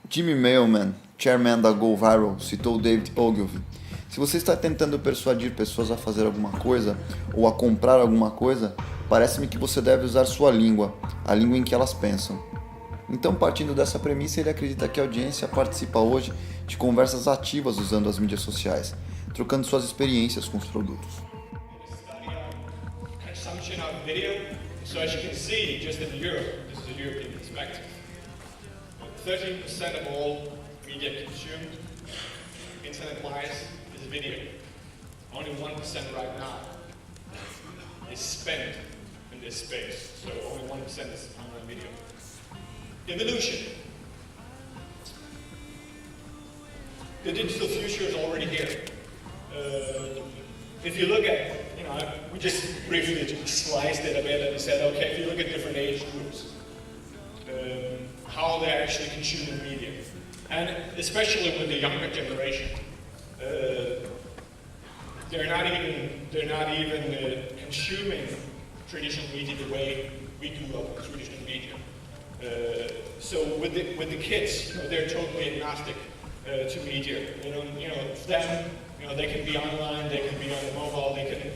Jimmy Maymann, chairman da Go Viral, citou David Ogilvy. Se você está tentando persuadir pessoas a fazer alguma coisa ou a comprar alguma coisa, parece-me que você deve usar sua língua, a língua em que elas pensam. Então, partindo dessa premissa, ele acredita que a audiência participa hoje de conversas ativas usando as mídias sociais, trocando suas experiências com os produtos. Consumption of video. So as you can see, just in Europe, this is a European perspective, 13% of all media consumed, internet-wise, is video. Only 1% right now is spent in this space. So only 1% is on video. Evolution. The digital future is already here. If you look at, we just briefly sliced it a bit and said, okay, if you look at different age groups, how they're actually consuming media, and especially with the younger generation, they're not even consuming traditional media the way we grew up with traditional media. So with the kids, they're totally agnostic to media. Them, they can be online, they can be on the mobile, they can,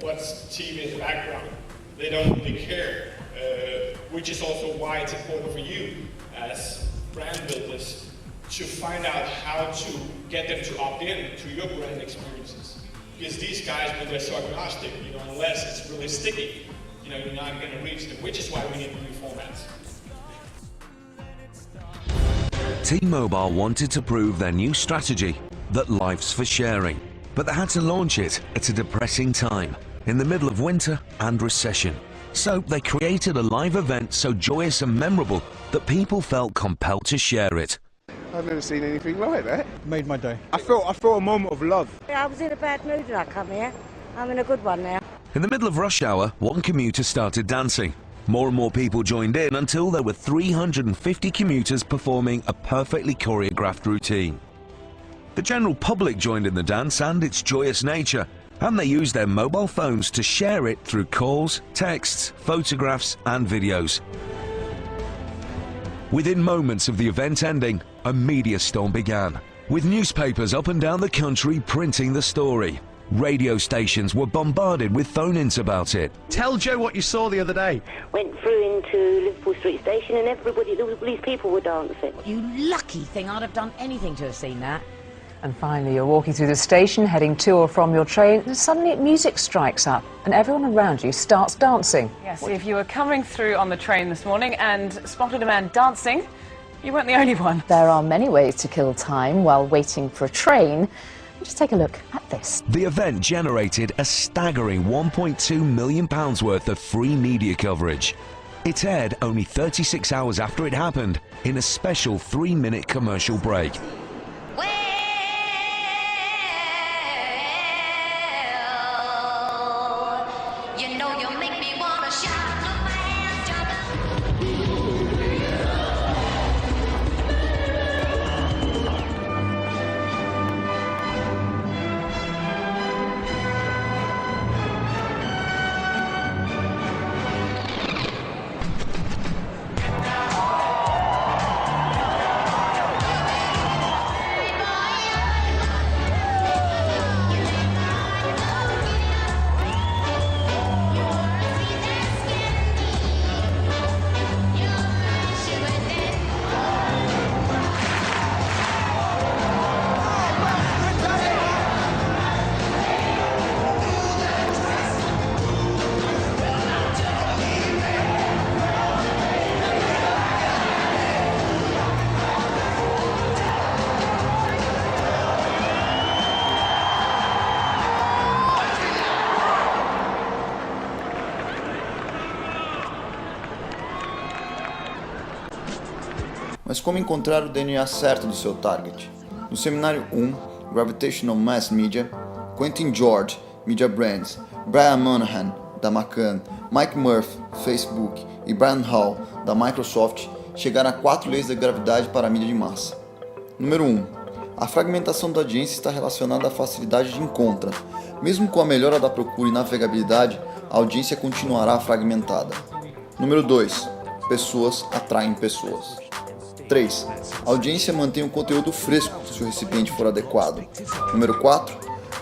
watch TV in the background. They don't really care, which is also why it's important for you as brand builders to find out how to get them to opt in to your brand experiences. Because these guys, when they're so agnostic, unless it's really sticky, you're not going to reach them, which is why we need new formats. T-Mobile wanted to prove their new strategy, that life's for sharing, but they had to launch it at a depressing time, in the middle of winter and recession. So they created a live event so joyous and memorable that people felt compelled to share it. I've never seen anything like that. Made my day. I felt a moment of love. I was in a bad mood when I come here. I'm in a good one now. In the middle of rush hour, one commuter started dancing. More and more people joined in until there were 350 commuters performing a perfectly choreographed routine. The general public joined in the dance and its joyous nature, and they used their mobile phones to share it through calls, texts, photographs and videos. Within moments of the event ending, a media storm began, with newspapers up and down the country printing the story. Radio stations were bombarded with phone-ins about it. Tell Joe what you saw the other day. Went through into Liverpool Street Station and these people were dancing. You lucky thing, I'd have done anything to have seen that. And finally, you're walking through the station, heading to or from your train, and suddenly music strikes up, and everyone around you starts dancing. Yes, if you were coming through on the train this morning and spotted a man dancing, you weren't the only one. There are many ways to kill time while waiting for a train. Just take a look at this. The event generated a staggering £1.2 million worth of free media coverage. It aired only 36 hours after it happened, in a special 3-minute commercial break. Mas como encontrar o DNA certo do seu target? No Seminário 1, Gravitational Mass Media, Quentin George, Media Brands, Brian Monahan, da McCann, Mike Murphy, Facebook e Brian Hall, da Microsoft, chegaram a 4 leis da gravidade para a mídia de massa. Número 1. A fragmentação da audiência está relacionada à facilidade de encontro. Mesmo com a melhora da procura e navegabilidade, a audiência continuará fragmentada. Número 2. Pessoas atraem pessoas. 3. A audiência mantém o conteúdo fresco se o recipiente for adequado. Número 4.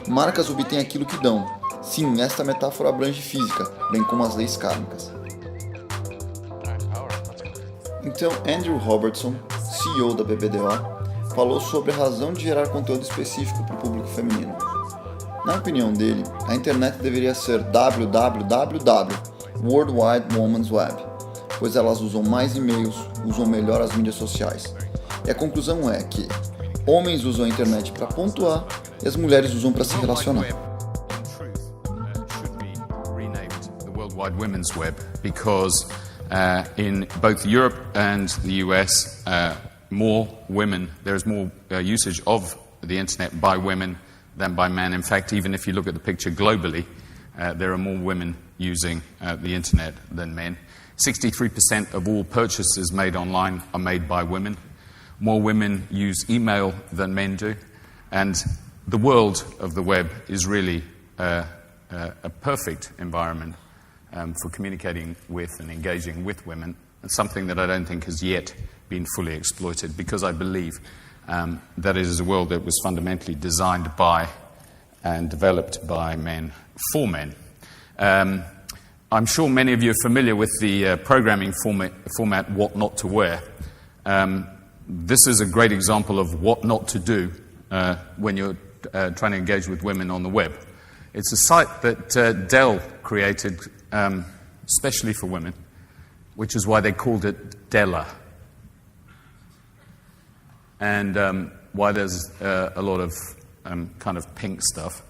Marcas obtêm aquilo que dão. Sim, esta metáfora abrange física, bem como as leis kármicas. Então, Andrew Robertson, CEO da BBDO, falou sobre a razão de gerar conteúdo específico para o público feminino. Na opinião dele, a internet deveria ser www, World Wide Women's Web, pois elas usam mais e-mails, usam melhor as mídias sociais. E a conclusão é que homens usam a internet para pontuar e as mulheres usam para se relacionar. World Wide Women's Web, because in both Europe and the US, there is more usage of the internet by women than by men. In fact, even if you look at the picture globally, there are more women using the internet than men. 63% of all purchases made online are made by women. More women use email than men do. And the world of the web is really a perfect environment for communicating with and engaging with women, and something that I don't think has yet been fully exploited, because I believe that it is a world that was fundamentally designed by and developed by men for men. I'm sure many of you are familiar with the programming format What Not to Wear. This is a great example of what not to do when you're trying to engage with women on the web. It's a site that Dell created especially for women, which is why they called it Della. And why there's a lot of kind of pink stuff.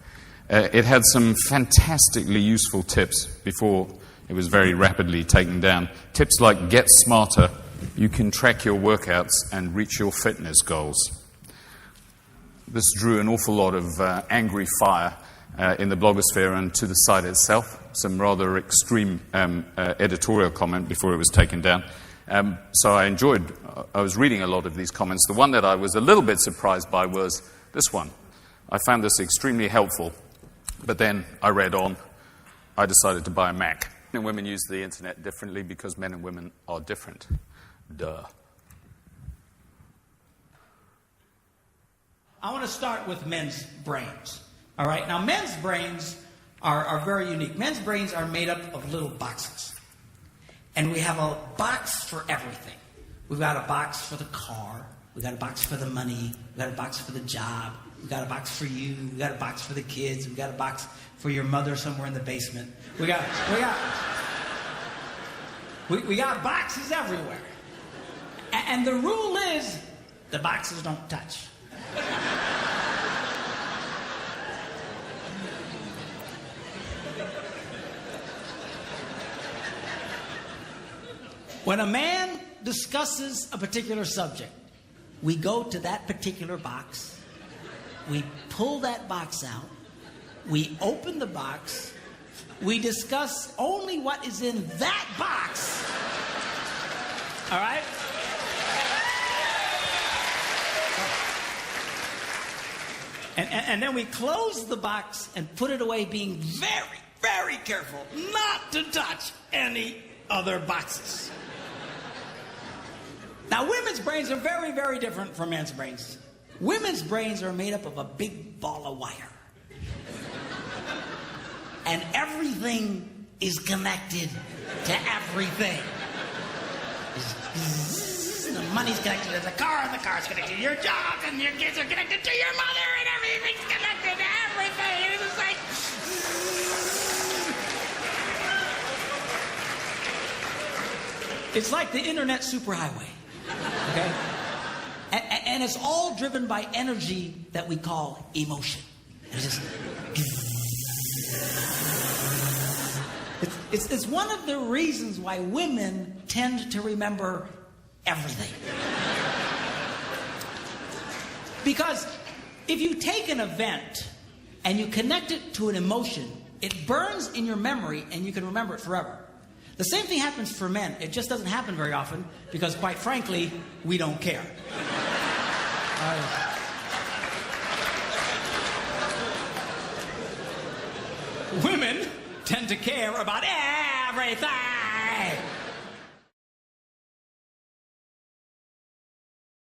It had some fantastically useful tips before it was very rapidly taken down. Tips like get smarter, you can track your workouts and reach your fitness goals. This drew an awful lot of angry fire in the blogosphere and to the site itself. Some rather extreme editorial comment before it was taken down. So I was reading a lot of these comments. The one that I was a little bit surprised by was this one. I found this extremely helpful, but then I read on. I decided to buy a Mac. Men and women use the internet differently because men and women are different. Duh. I want to start with men's brains. All right? Now, men's brains are very unique. Men's brains are made up of little boxes. And we have a box for everything. We've got a box for the car. We've got a box for the money. We've got a box for the job. We've got a box for you. We've got a box for the kids. We've got a box for your mother somewhere in the basement. We got boxes everywhere. And the rule is the boxes don't touch. When a man discusses a particular subject, we go to that particular box, we pull that box out, we open the box, we discuss only what is in that box. All right? And then we close the box and put it away, being very, very careful not to touch any other boxes. Now, women's brains are very, very different from men's brains. Women's brains are made up of a big ball of wire. And everything is connected to everything. The money's connected to the car, and the car's connected to your job, and your kids are connected to your mother, and everything's connected to everything. It's just like... It's like the internet superhighway. Okay? And it's all driven by energy that we call emotion. It's one of the reasons why women tend to remember everything. Because if you take an event and you connect it to an emotion, it burns in your memory and you can remember it forever. The same thing happens for men. It just doesn't happen very often because, quite frankly, we don't care. Women tend to care about everything.